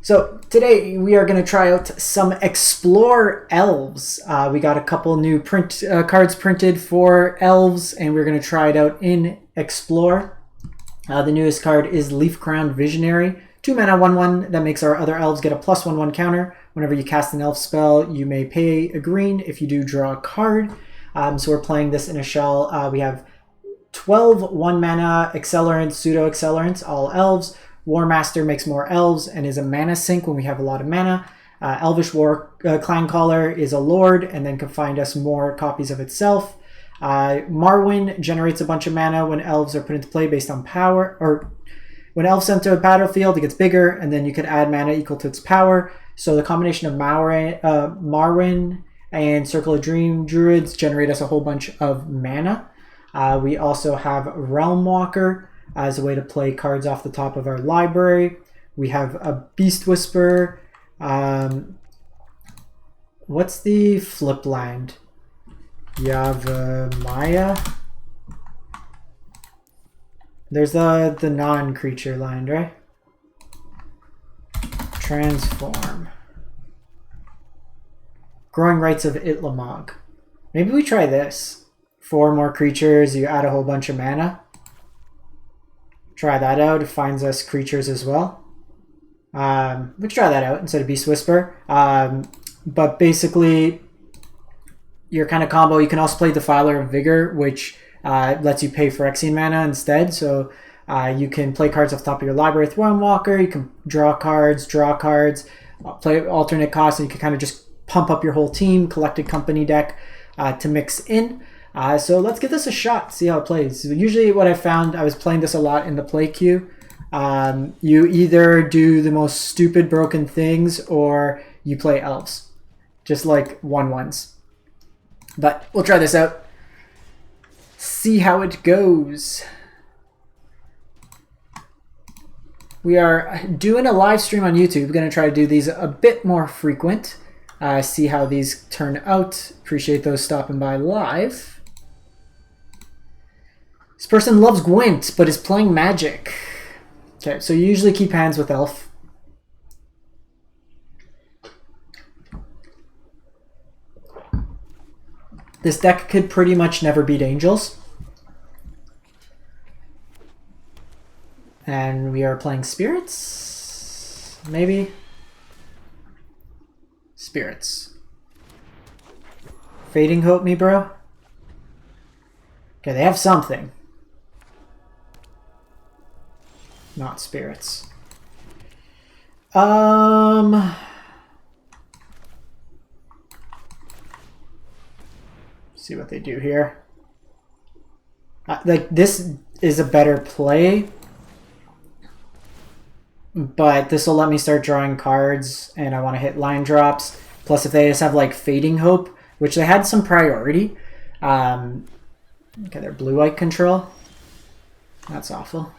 So today we are going to try out some Explore Elves. We got a couple new cards printed for Elves, and we're going to try it out in Explore. The newest card is Leaf Crowned Visionary. 2 mana, 1/1 that makes our other elves get a +1/1 counter. Whenever you cast an elf spell, you may pay a green. If you do, draw a card. So we're playing this in a shell. We have 12 1-mana accelerants, pseudo accelerants, all elves. War Master makes more elves and is a mana sink when we have a lot of mana. Elvish War Clan Caller is a lord and then can find us more copies of itself. Marwyn generates a bunch of mana when elves are put into play based on power, or when elves enter a battlefield, it gets bigger, and then you could add mana equal to its power. So the combination of Marwyn and Circle of Dream Druids generate us a whole bunch of mana. We also have Realm Walker as a way to play cards off the top of our library. We have a Beast Whisperer. What's the flip land? Yavimaya? There's the non-creature land, right? Transform. Growing Rites of Itlamog. Maybe we try this. 4 more creatures, you add a whole bunch of mana. Try that out. It finds us creatures as well. We can try that out instead of Beast Whisper. But basically, your kind of combo, you can also play Defiler of Vigor, which lets you pay for Phyrexian mana instead. So you can play cards off the top of your library with Realm Walker. You can draw cards, play alternate costs, and you can kind of just pump up your whole team, collected company deck to mix in. So let's give this a shot, see how it plays. So usually what I found, I was playing this a lot in the play queue. You either do the most stupid broken things or you play elves. Just like 1/1s. But we'll try this out. See how it goes. We are doing a live stream on YouTube. We're going to try to do these a bit more frequent. See how these turn out. Appreciate those stopping by live. This person loves Gwent, but is playing Magic. Okay, so you usually keep hands with Elf. This deck could pretty much never beat Angels. And we are playing Spirits? Maybe? Spirits. Fading Hope me, bro? Okay, they have something. Not Spirits. See what they do here. Like, this is a better play, but this will let me start drawing cards, and I want to hit line drops. Plus, if they just have like Fading Hope, which they had some priority. Okay, they're blue-white control. That's awful.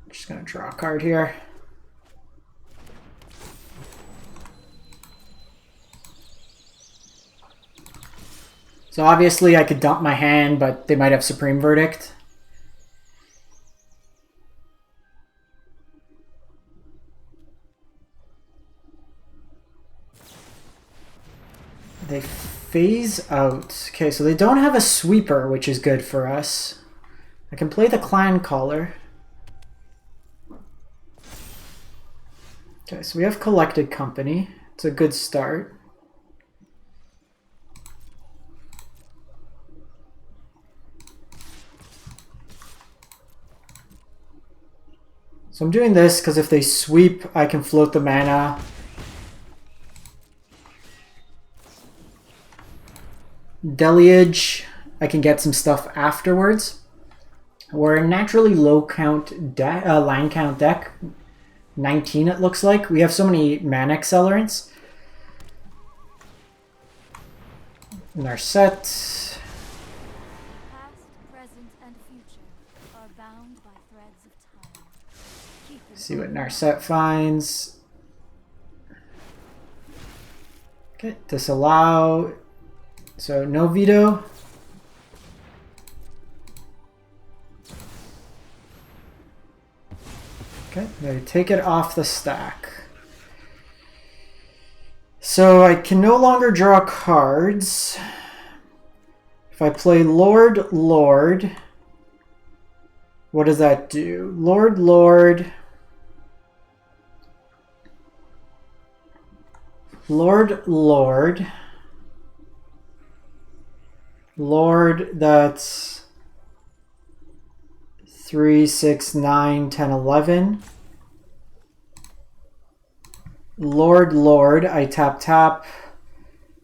Just gonna draw a card here. So obviously I could dump my hand, but they might have Supreme Verdict. They phase out. Okay, so they don't have a sweeper, which is good for us. I can play the Clan Caller. Okay, so we have Collected Company. It's a good start. So I'm doing this because if they sweep, I can float the mana. Deluge, I can get some stuff afterwards. We're a naturally low count line count deck. 19 it looks like. We have so many mana accelerants in our set. See what Narset finds. Okay, disallow. So no veto. Okay, they take it off the stack. So I can no longer draw cards. If I play Lord, Lord, what does that do? Lord, Lord, Lord, Lord, Lord, that's 3, 6, 9, 10, 11. Lord, Lord, I tap, tap.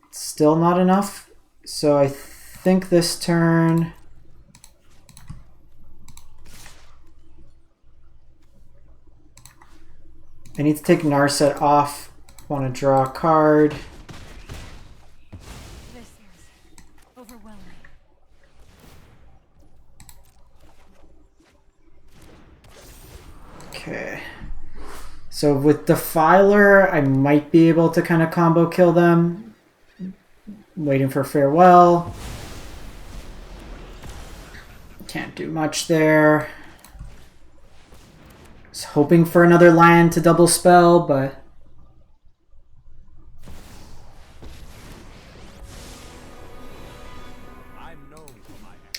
Still not enough. So I think this turn... I need to take Narset off. Want to draw a card. This is overwhelming. Okay. So with Defiler, I might be able to kind of combo kill them. Waiting for Farewell. Can't do much there. Was hoping for another land to double spell, but...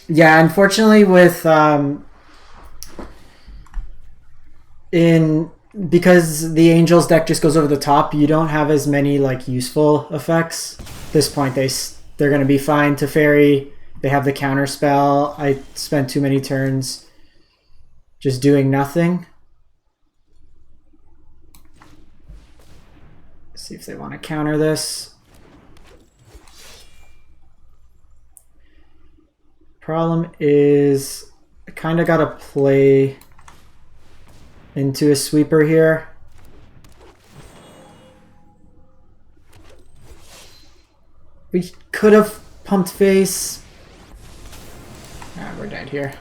Yeah, unfortunately with... because the Angels deck just goes over the top, you don't have as many like useful effects. At this point, they're going to be fine to fairy. They have the counter spell. I spent too many turns just doing nothing. See if they want to counter this. Problem is, I kind of got to play into a sweeper here. We could have pumped face. Ah, we're dead here.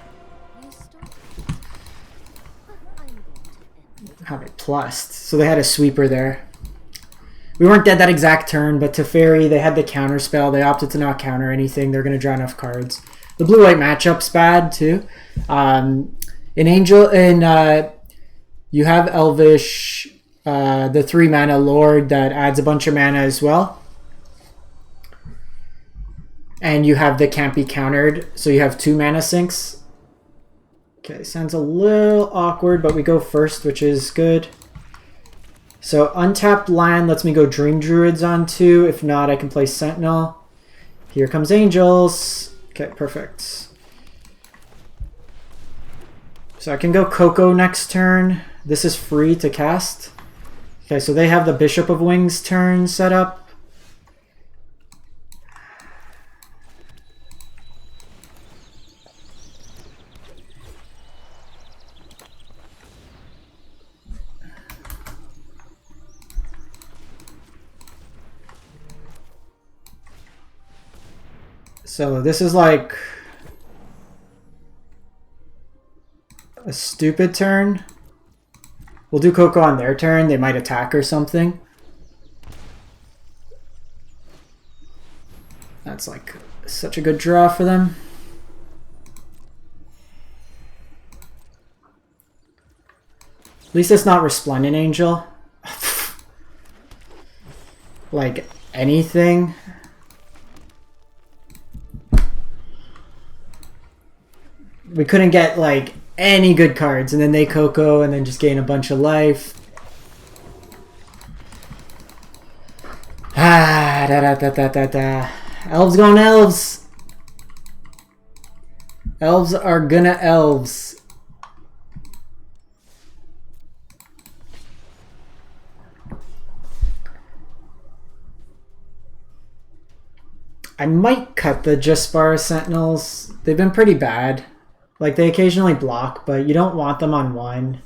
How they plussed. So they had a sweeper there. We weren't dead that exact turn, but Teferi, they had the counter spell. They opted to not counter anything. They're going to draw enough cards. The blue-white matchup's bad, too. You have Elvish, the 3-mana Lord that adds a bunch of mana as well. And you have the can't be countered, so you have 2 mana sinks. Okay, sounds a little awkward, but we go first, which is good. So untapped land lets me go Dream Druids on 2. If not, I can play Sentinel. Here comes Angels. Okay, perfect. So I can go Coco next turn. This is free to cast. Okay, so they have the Bishop of Wings turn set up. So this is like a stupid turn. We'll do Coco on their turn. They might attack or something. That's like such a good draw for them. At least it's not Resplendent Angel. Like anything. We couldn't get like any good cards, and then they Coco and then just gain a bunch of life. Ah, da da da da da da. Elves going Elves. Elves are gonna Elves. I might cut the Jaspara Sentinels. They've been pretty bad. Like, they occasionally block, but you don't want them on 1.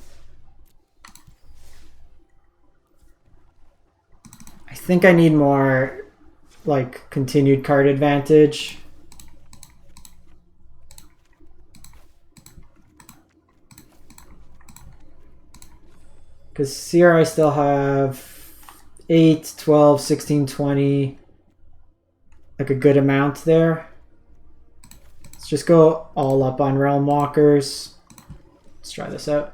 I think I need more, like, continued card advantage. Because here I still have 8, 12, 16, 20. Like a good amount there. Let's just go all up on Realm Walkers. Let's try this out.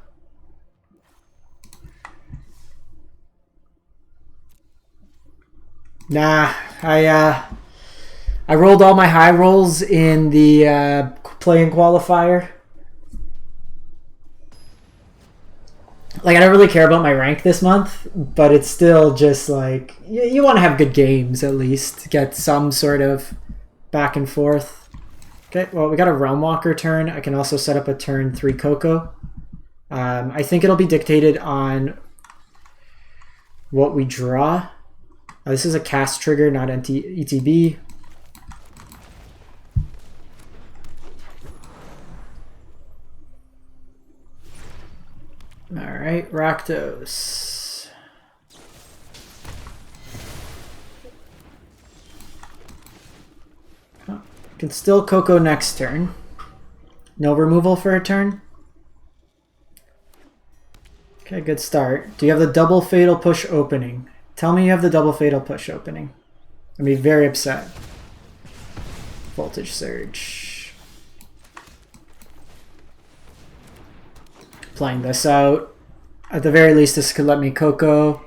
Nah, I rolled all my high rolls in the playing qualifier. Like, I don't really care about my rank this month, but it's still just like, you want to have good games at least. Get some sort of back and forth. Okay, well, we got a Realm Walker turn. I can also set up a turn 3 Coco. I think it'll be dictated on what we draw. This is a cast trigger, not ETB. All right, Rakdos. Oh, can still Coco next turn. No removal for a turn. Okay, good start. Do you have the double fatal push opening? Tell me you have the double fatal push opening. I'd be very upset. Voltage Surge. Playing this out. At the very least, this could let me Coco.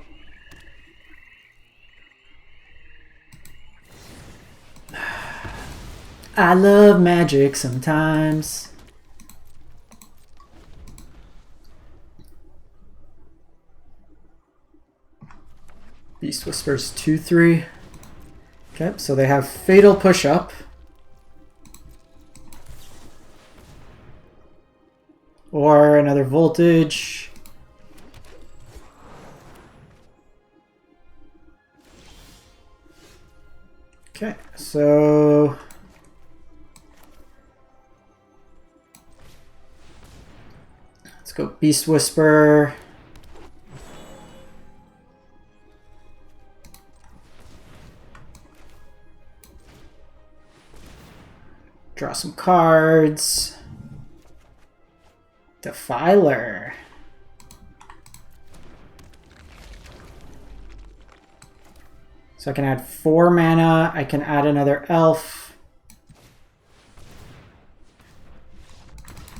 I love magic sometimes. Beast Whispers 2/3. Okay, so they have Fatal Push Up. Or another Voltage. Okay, so let's go Beast Whisper. Draw some cards. Defiler. So I can add 4 mana. I can add another elf.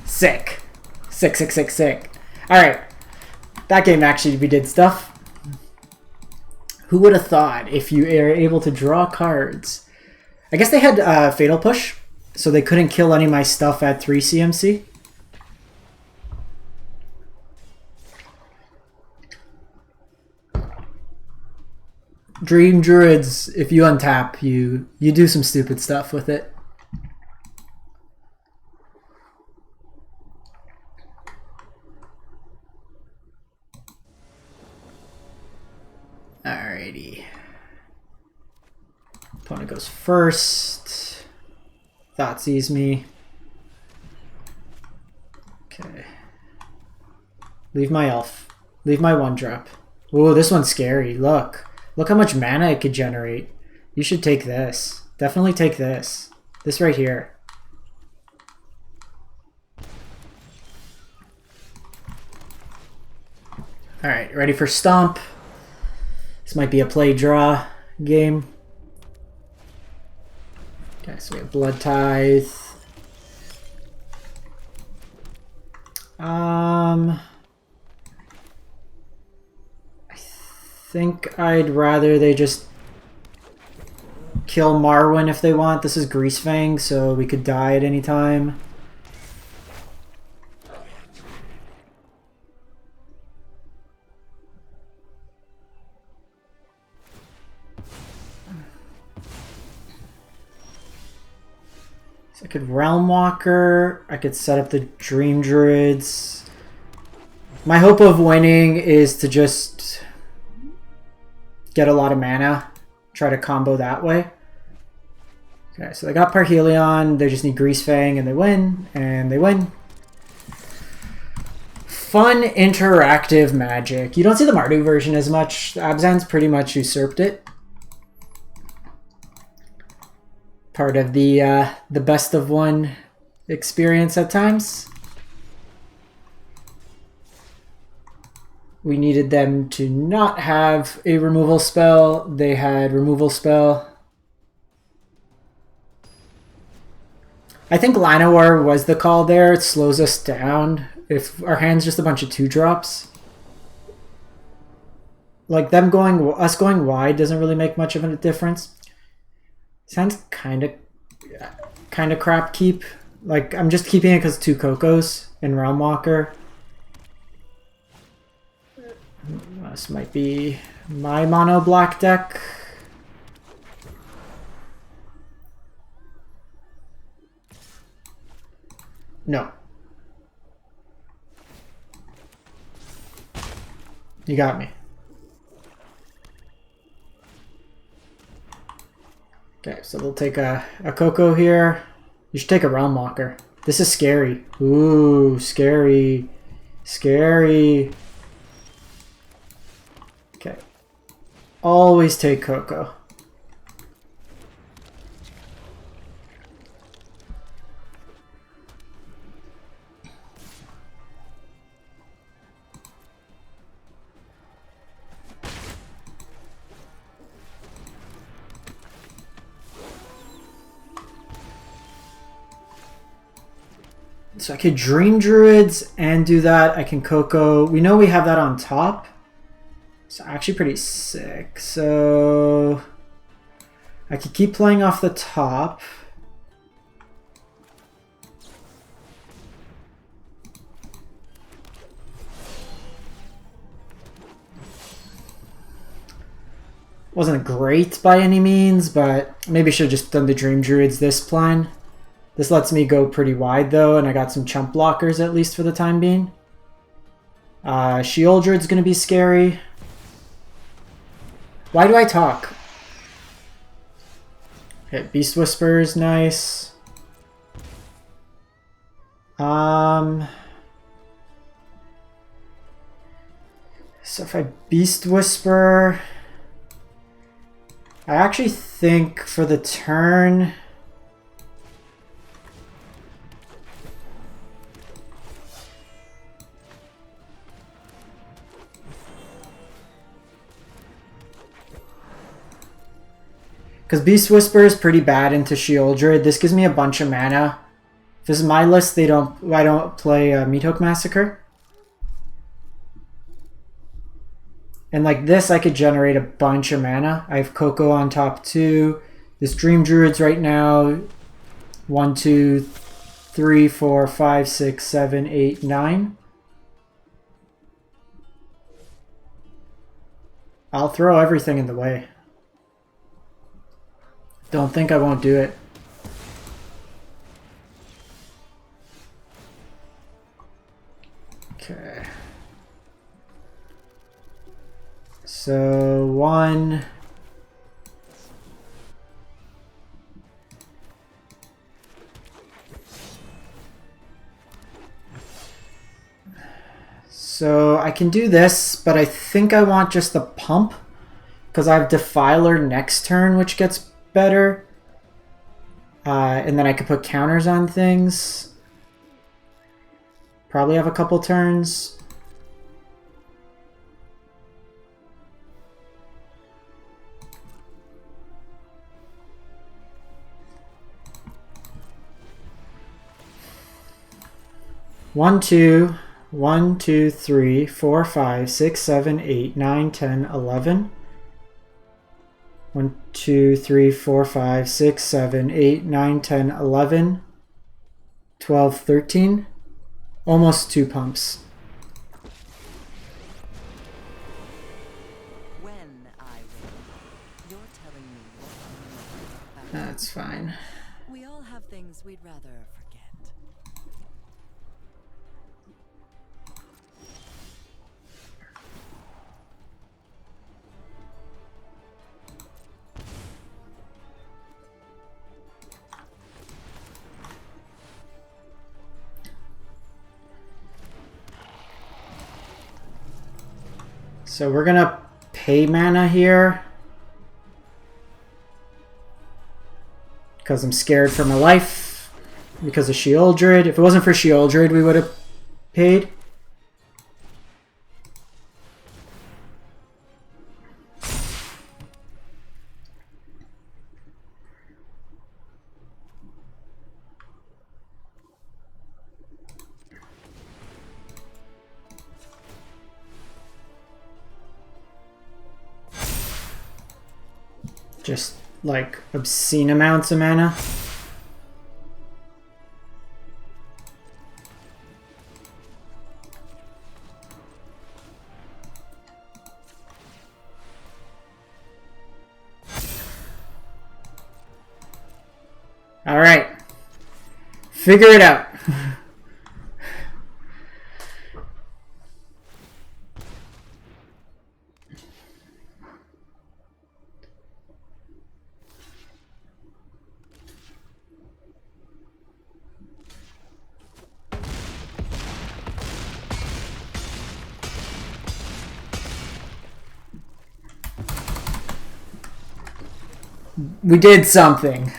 Sick. Sick, sick, sick, sick. Alright. That game actually we did stuff. Who would have thought if you are able to draw cards? I guess they had Fatal Push, so they couldn't kill any of my stuff at 3 CMC. Dream Druids, if you untap, you do some stupid stuff with it. Alrighty. Opponent goes first. Thought sees me. Okay. Leave my elf. Leave my 1-drop. Ooh, this one's scary. Look. Look how much mana it could generate. You should take this. Definitely take this. This right here. Alright, ready for Stomp. This might be a play draw game. Okay, so we have Blood Tithe. I think I'd rather they just kill Marwyn if they want. This is Greasefang, so we could die at any time. So I could Realm Walker. I could set up the Dream Druids. My hope of winning is to just get a lot of mana, try to combo that way. Okay, so they got Parhelion, they just need Greasefang, and they win, and they win. Fun, interactive Magic. You don't see the Mardu version as much. Abzan's pretty much usurped it. Part of the best of one experience at times. We needed them to not have a removal spell. They had removal spell. I think Llanowar was the call there. It slows us down. If our hand's just a bunch of 2-drops. Like us going wide doesn't really make much of a difference. Sounds kind of crap keep. Like I'm just keeping it because 2 Cocos and Realm Walker. This might be my mono black deck. No. You got me. Okay, so they'll take a Coco here. You should take a Realm Walker. This is scary. Ooh, scary. Scary. Okay. Always take Coco. So I could Dream Druids and do that. I can Coco. We know we have that on top. It's actually pretty sick. So I could keep playing off the top. Wasn't great by any means, but maybe I should have just done the Dream Druids this plan. This lets me go pretty wide though, and I got some chump blockers at least for the time being. Sheoldred's gonna be scary. Why do I talk? Okay, Beast Whisper is nice. So if I Beast Whisper, I actually think for the turn, because Beast Whisper is pretty bad into Sheoldred. This gives me a bunch of mana. If this is my list, I don't play Meathook Massacre. And like this, I could generate a bunch of mana. I have Coco on top too. This Dream Druids right now. 1, 2, 3, 4, 5, 6, 7, 8, 9. I'll throw everything in the way. Don't think I won't do it. Okay. So 1. So I can do this, but I think I want just the pump because I have Defiler next turn, which gets better. And then I could put counters on things. Probably have a couple turns. One, two, 1, 2, 3, 4, 5, 6, 7, 8, 9, 10, 11. 1, 2, 3, 4, 5, 6, 7, 8, 9, 10, 11, 12, 13. Almost 2 pumps. When I will. You're telling me what That's fine. we all have things we'd rather forget. So we're gonna pay mana here because I'm scared for my life because of Sheoldred. If it wasn't for Sheoldred, we would have paid. Just like obscene amounts of mana. All right, figure it out. We did something.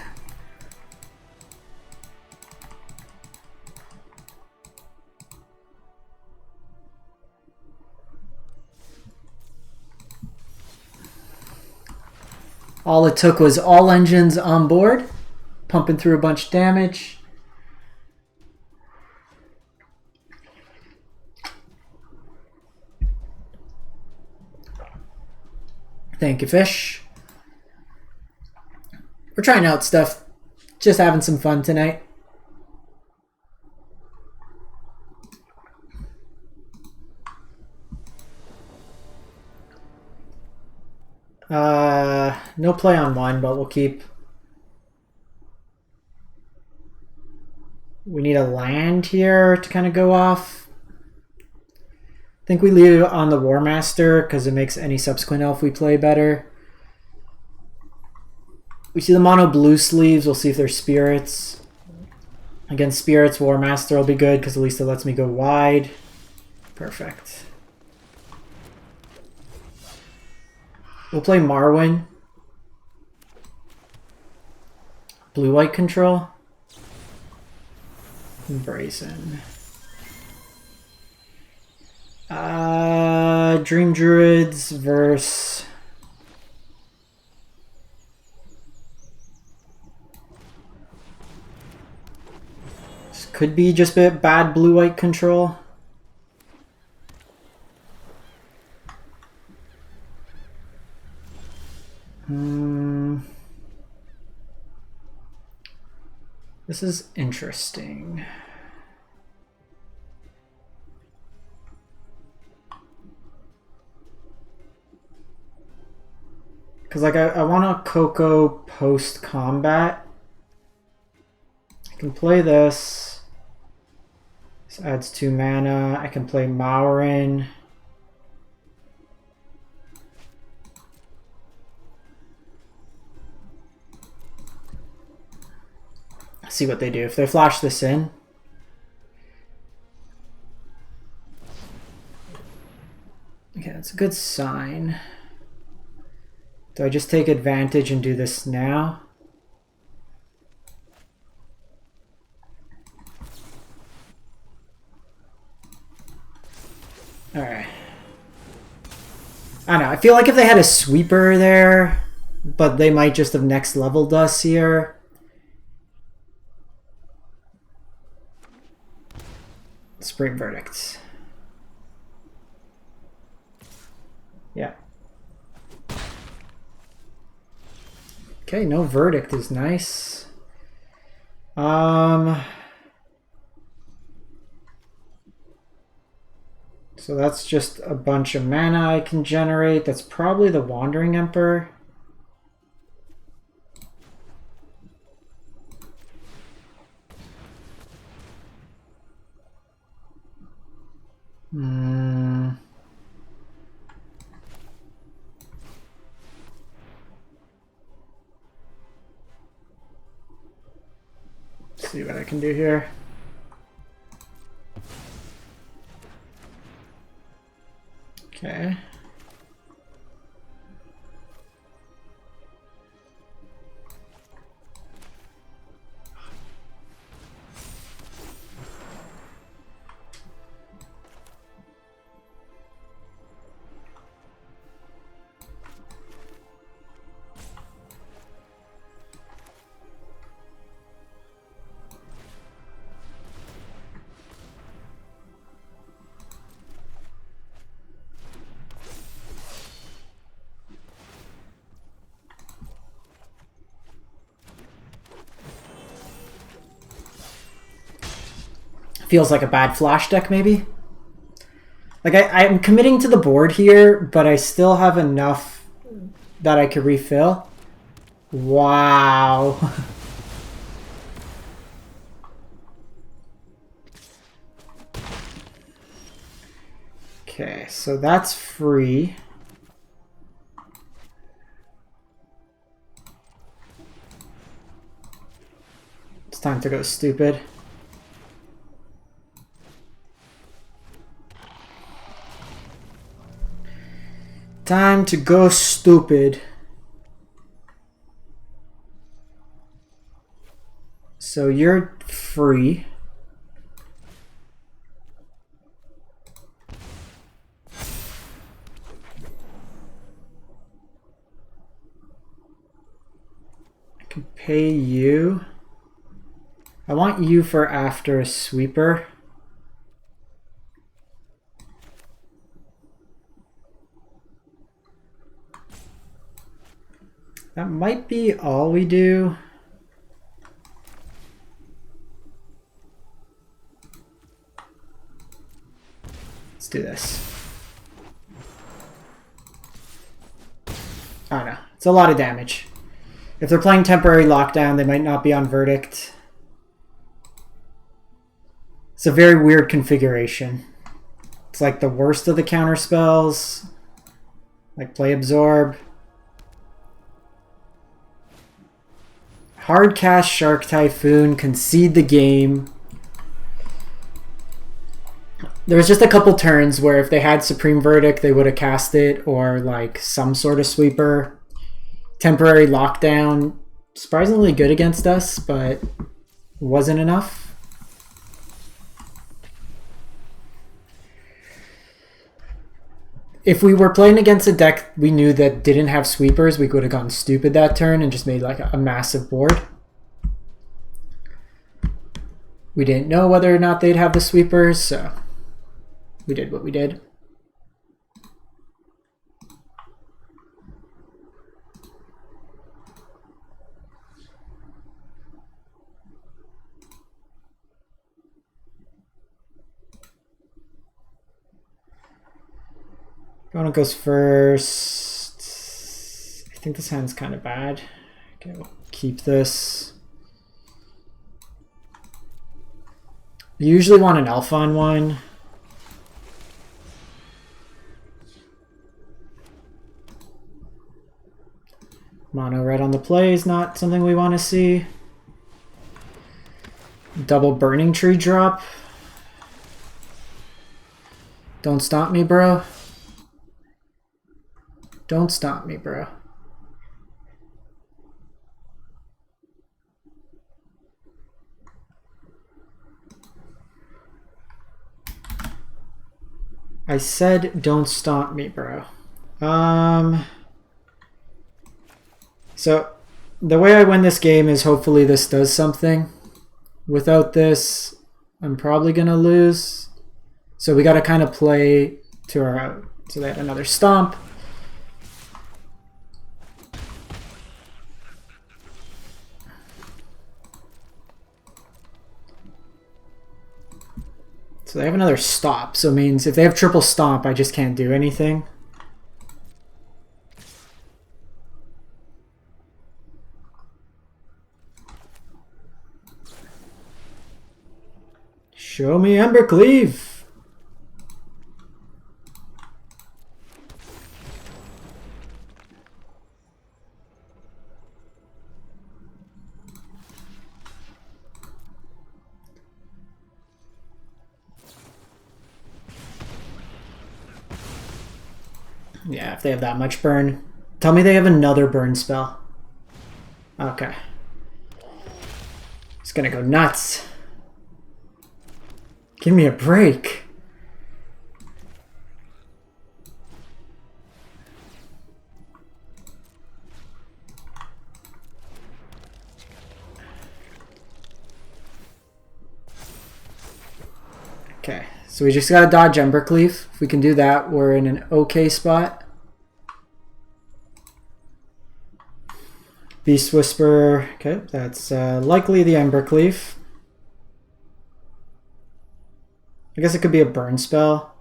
All it took was all engines on board, pumping through a bunch of damage. Thank you, fish. We're trying out stuff. Just having some fun tonight. No play on one, but we'll keep. We need a land here to kind of go off. I think we leave it on the War Master because it makes any subsequent elf we play better. We see the mono blue sleeves. We'll see if there's spirits. Against spirits, War Master will be good because at least it lets me go wide. Perfect. We'll play Marwyn. Blue-white control. Brazen. Dream Druids versus... This could be just a bit bad blue-white control. This is interesting. Because like I want a Coco post-combat. I can play this. This adds 2 mana. I can play Maurin. See what they do. If they flash this in. Okay, that's a good sign. Do I just take advantage and do this now? Alright. I don't know. I feel like if they had a sweeper there, but they might just have next leveled us here. Spring Verdicts. Yeah. Okay, no verdict is nice. So that's just a bunch of mana I can generate. That's probably the Wandering Emperor. Let's see what I can do here. Okay. Feels like a bad flash deck, maybe. Like, I'm committing to the board here, but I still have enough that I could refill. Wow. Okay, so that's free. It's time to go stupid. Time to go stupid. So you're free. I can pay you. I want you for after a sweeper. That might be all we do. Let's do this. I don't know. It's a lot of damage. If they're playing temporary lockdown, they might not be on verdict. It's a very weird configuration. It's like the worst of the counter spells. Like play absorb. Hard cast Shark Typhoon, concede the game. There was just a couple turns where if they had Supreme Verdict, they would have cast it, or like some sort of sweeper. Temporary lockdown, surprisingly good against us, but wasn't enough. If we were playing against a deck we knew that didn't have sweepers, we could have gone stupid that turn and just made like a massive board. We didn't know whether or not they'd have the sweepers, so we did what we did. Opponent goes first. I think this hand's kind of bad. Okay, we'll keep this. You usually want an elf on one. Mono red on the play is not something we want to see. Double burning tree drop. Don't stop me, bro. Don't stop me, bro. I said don't stomp me, bro. So the way I win this game is hopefully this does something. Without this, I'm probably gonna lose. So we gotta kind of play to our out. So they had another stomp. So they have another stop, so it means if they have triple stomp, I just can't do anything. Show me Embercleave! Yeah, if they have that much burn. Tell me they have another burn spell. Okay. It's gonna go nuts. Give me a break. Okay, so we just gotta dodge Embercleave. If we can do that, we're in an okay spot. Beast Whisper, okay, that's likely the Embercleave. I guess it could be a burn spell.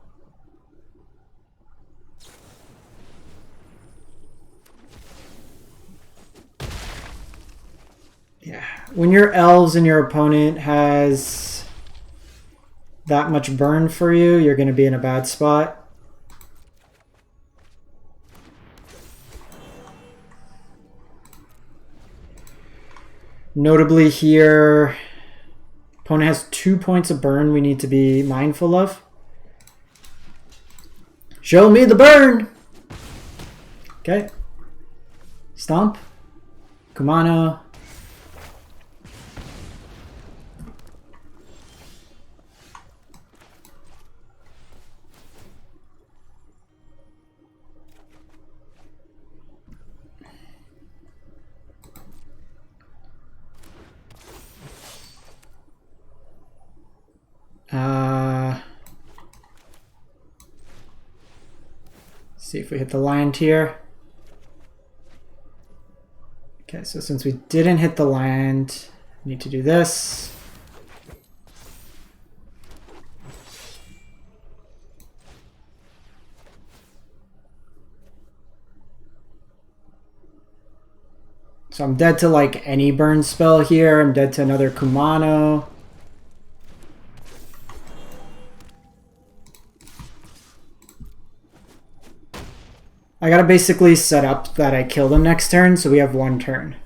Yeah. When your elves and your opponent has that much burn for you, you're going to be in a bad spot. Notably here, opponent has 2 points of burn we need to be mindful of. Show me the burn! Okay. Stomp. Kumano. See if we hit the land here. Okay, so since we didn't hit the land, we need to do this. So I'm dead to like any burn spell here. I'm dead to another Kumano. I gotta basically set up that I kill them next turn, so we have 1 turn.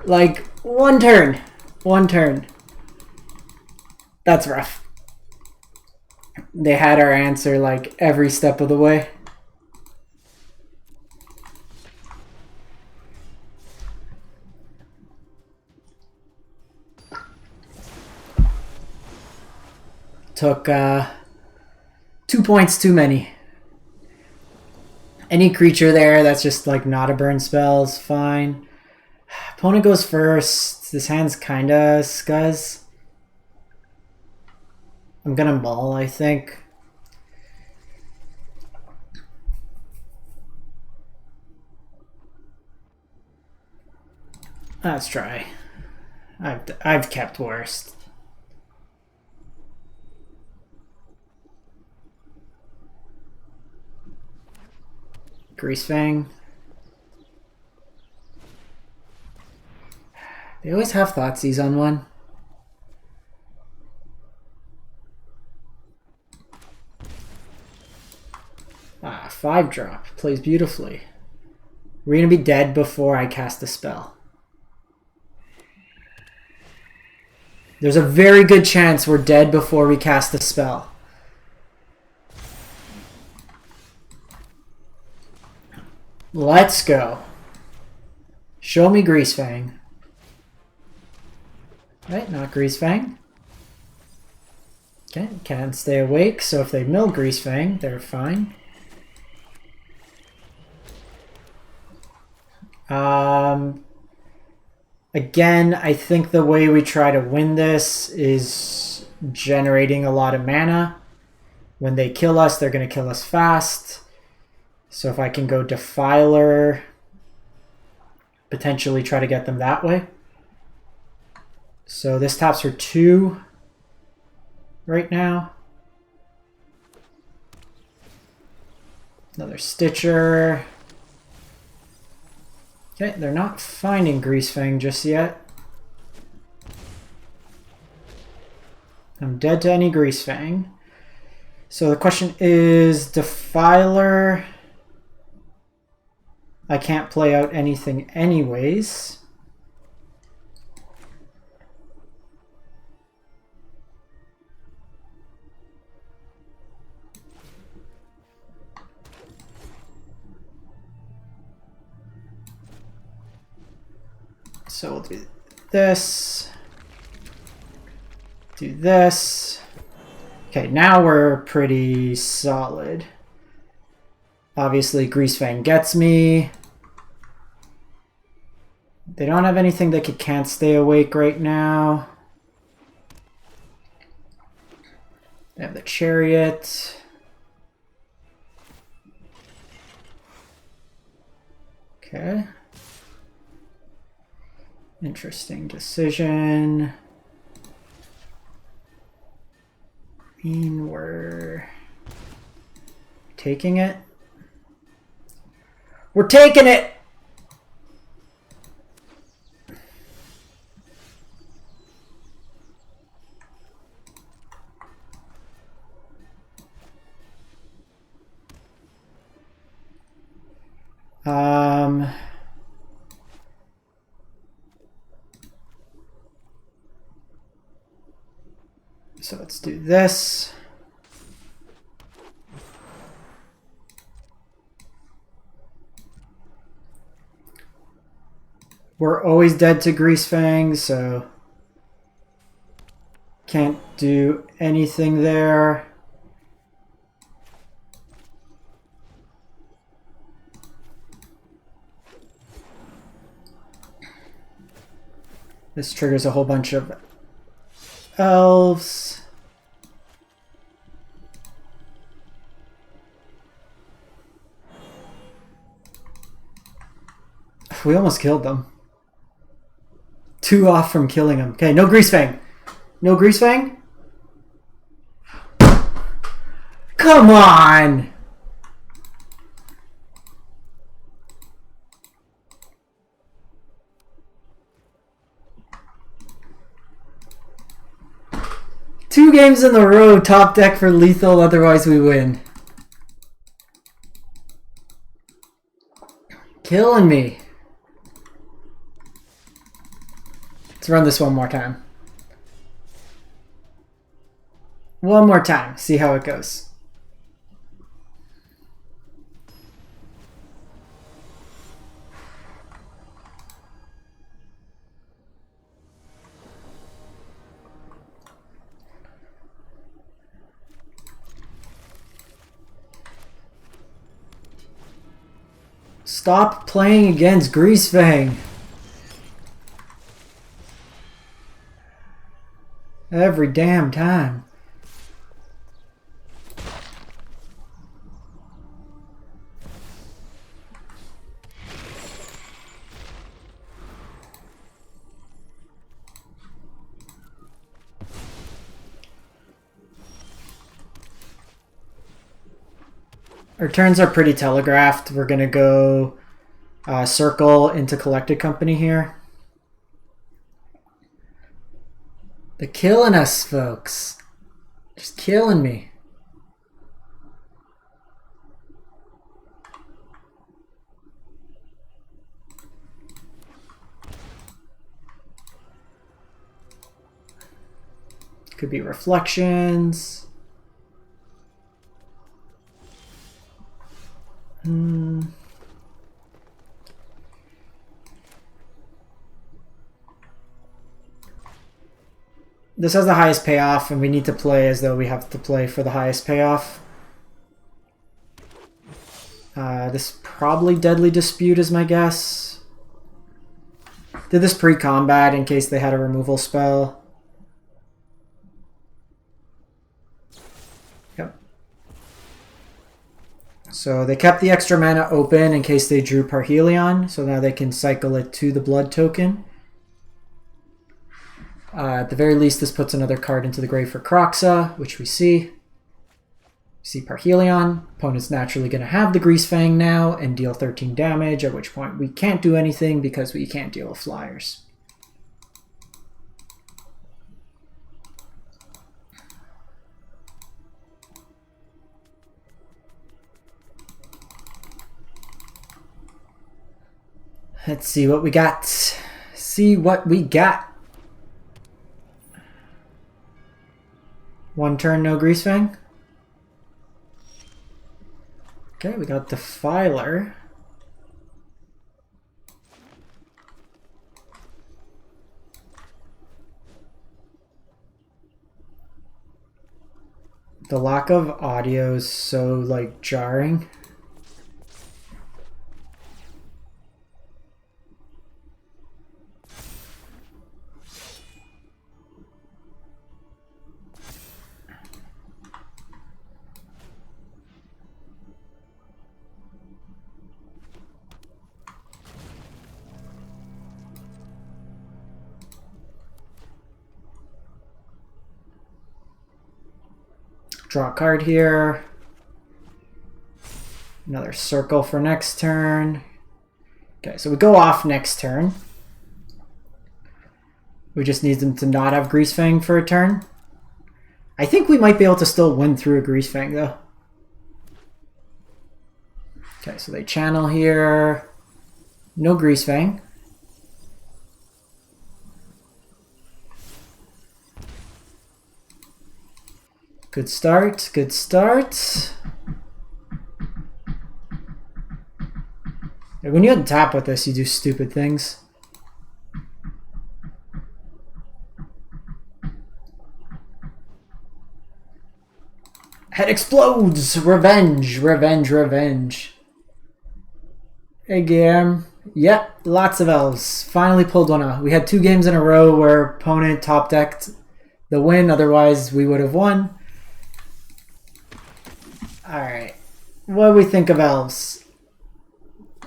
Like, 1 turn. 1 turn. That's rough. They had our answer like every step of the way. Took 2 points too many. Any creature there that's just like not a burn spell is fine. Opponent goes first. This hand's kinda scuzz. I'm gonna mull, I think. Let's try. I've kept worst. Greasefang. They always have Thoughtseize on one. Ah, 5-drop. Plays beautifully. We're gonna be dead before I cast a spell. There's a very good chance we're dead before we cast a spell. Let's go. Show me Greasefang. Right, not Greasefang. Okay, can't stay awake, so if they mill Greasefang, they're fine. Again, I think the way we try to win this is generating a lot of mana. When they kill us, they're going to kill us fast. So if I can go Defiler, potentially try to get them that way. So this taps for 2 right now. Another Stitcher. Okay, they're not finding Greasefang just yet. I'm dead to any Greasefang. So the question is, Defiler. I can't play out anything anyways. So we'll do this. Do this. Okay, now we're pretty solid. Obviously, Greasefang gets me. They don't have anything that can't stay awake right now. They have the Chariot. Okay. Interesting decision. I mean, we're taking it. We're taking it! So let's do this. We're always dead to Greasefang, so can't do anything there. This triggers a whole bunch of elves. We almost killed them. 2 off from killing them. Okay, no Greasefang. No Greasefang? Come on! Two games in a row, top deck for lethal, otherwise we win. Killing me. Let's run this one more time. One more time, see how it goes. Stop playing against Greasefang. Every damn time. Our turns are pretty telegraphed. We're going to go circle into collected company here. They're killing us, folks. Just killing me. Could be reflections. This has the highest payoff, and we need to play as though we have to play for the highest payoff. This probably Deadly Dispute is my guess. Did this pre-combat in case they had a removal spell. Yep. So they kept the extra mana open in case they drew Parhelion, so now they can cycle it to the blood token. At the very least, this puts another card into the grave for Kroxa, which we see. We see Parhelion. Opponent's naturally going to have the Greasefang now and deal 13 damage, at which point we can't do anything because we can't deal with flyers. Let's see what we got. See what we got. One turn, no Greasefang. Okay, we got Defiler. The lack of audio is so, like, jarring. Draw a card here. Another circle for next turn. Okay, so we go off next turn. We just need them to not have Greasefang for a turn. I think we might be able to still win through a Greasefang though. Okay, so they channel here. No Greasefang. Good start, good start. When you tap with this, you do stupid things. Head explodes! Revenge, revenge, revenge. Hey, game. Yep, lots of elves. Finally pulled one out. We had 2 games in a row where opponent top decked the win, otherwise we would have won. Alright, what do we think of elves?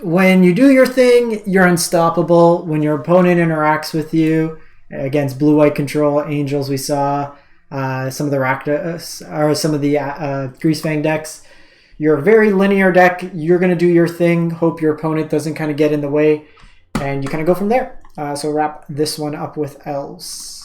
When you do your thing, you're unstoppable. When your opponent interacts with you, against blue-white control, angels we saw, some of the Rakdos, or some of the Greasefang decks, you're a very linear deck. You're going to do your thing, hope your opponent doesn't kind of get in the way, and you kind of go from there. So wrap this one up with elves.